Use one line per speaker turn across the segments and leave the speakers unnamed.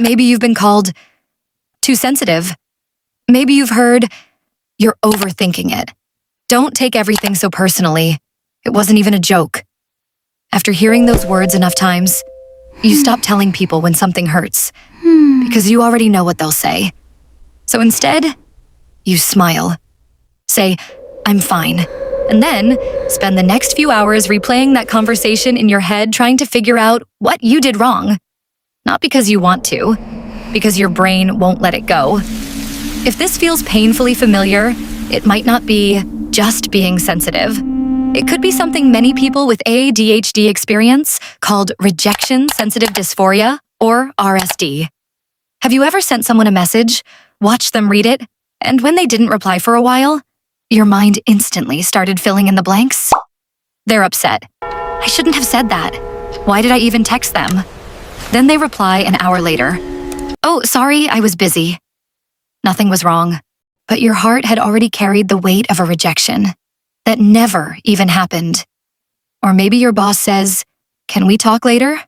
Maybe you've been called too sensitive. Maybe you've heard you're overthinking it. Don't take everything so personally. It wasn't even a joke. After hearing those words enough times, you stop telling people when something hurts because you already know what they'll say. So instead, you smile. Say, "I'm fine." And then spend the next few hours replaying that conversation in your head trying to figure out what you did wrong. Not because you want to, because your brain won't let it go. If this feels painfully familiar, it might not be just being sensitive. It could be something many people with ADHD experience called Rejection Sensitive Dysphoria, or RSD. Have you ever sent someone a message, watched them read it, and when they didn't reply for a while, your mind instantly started filling in the blanks? They're upset. "I shouldn't have said that. Why did I even text them?" Then they reply an hour later. "Oh, sorry, I was busy." Nothing was wrong, but your heart had already carried the weight of a rejection that never even happened. Or maybe your boss says, "Can we talk later?"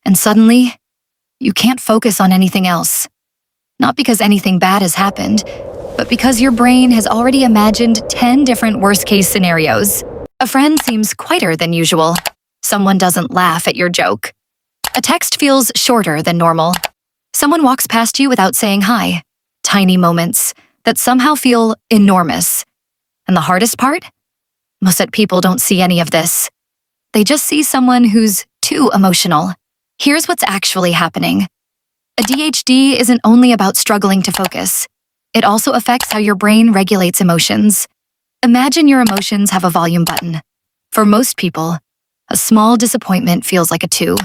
And suddenly, you can't focus on anything else. Not because anything bad has happened, but because your brain has already imagined 10 different worst-case scenarios. A friend seems quieter than usual. Someone doesn't laugh at your joke. A text feels shorter than normal. Someone walks past you without saying hi. Tiny moments that somehow feel enormous. And the hardest part? Most people don't see any of this. They just see someone who's too emotional. Here's what's actually happening. ADHD isn't only about struggling to focus. It also affects how your brain regulates emotions. Imagine your emotions have a volume button. For most people, a small disappointment feels like a 2.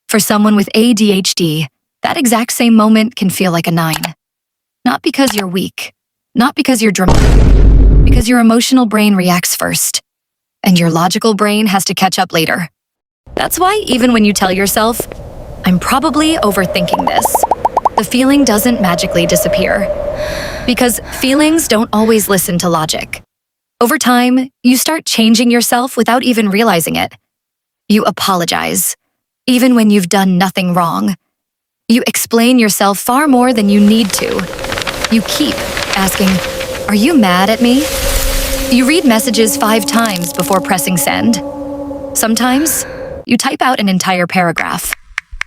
For someone with ADHD, that exact same moment can feel like a 9. Not because you're weak, not because you're dramatic, because your emotional brain reacts first, and your logical brain has to catch up later. That's why even when you tell yourself, "I'm probably overthinking this," the feeling doesn't magically disappear. Because feelings don't always listen to logic. Over time, you start changing yourself without even realizing it. You apologize, even when you've done nothing wrong. You explain yourself far more than you need to. You keep asking, "Are you mad at me?" You read messages 5 times before pressing send. Sometimes, you type out an entire paragraph,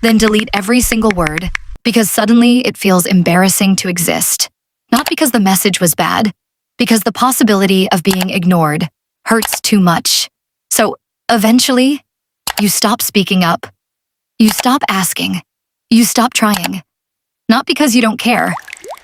then delete every single word because suddenly it feels embarrassing to exist. Not because the message was bad, because the possibility of being ignored hurts too much. So eventually, you stop speaking up. You stop asking. You stop trying. Not because you don't care,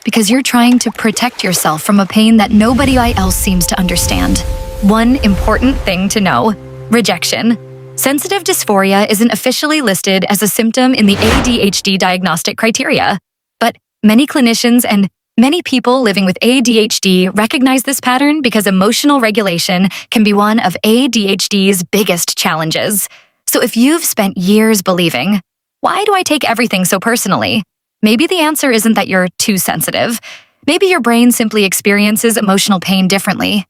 because you're trying to protect yourself from a pain that nobody else seems to understand. One important thing to know: rejection. Sensitive dysphoria isn't officially listed as a symptom in the ADHD diagnostic criteria, but many clinicians and many people living with ADHD recognize this pattern because emotional regulation can be one of ADHD's biggest challenges. So if you've spent years believing, "Why do I take everything so personally?" Maybe the answer isn't that you're too sensitive. Maybe your brain simply experiences emotional pain differently.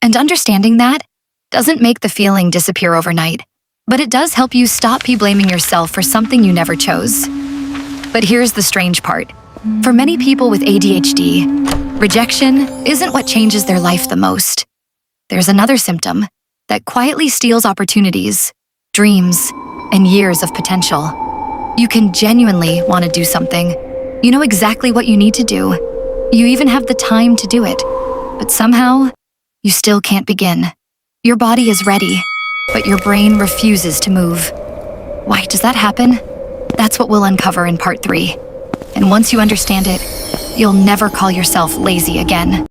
And understanding that doesn't make the feeling disappear overnight, but it does help you stop blaming yourself for something you never chose. But here's the strange part. For many people with ADHD, rejection isn't what changes their life the most. There's another symptom that quietly steals opportunities, dreams, and years of potential. You can genuinely want to do something. You know exactly what you need to do. You even have the time to do it. But somehow, you still can't begin. Your body is ready, but your brain refuses to move. Why does that happen? That's what we'll uncover in part 3. And once you understand it, you'll never call yourself lazy again.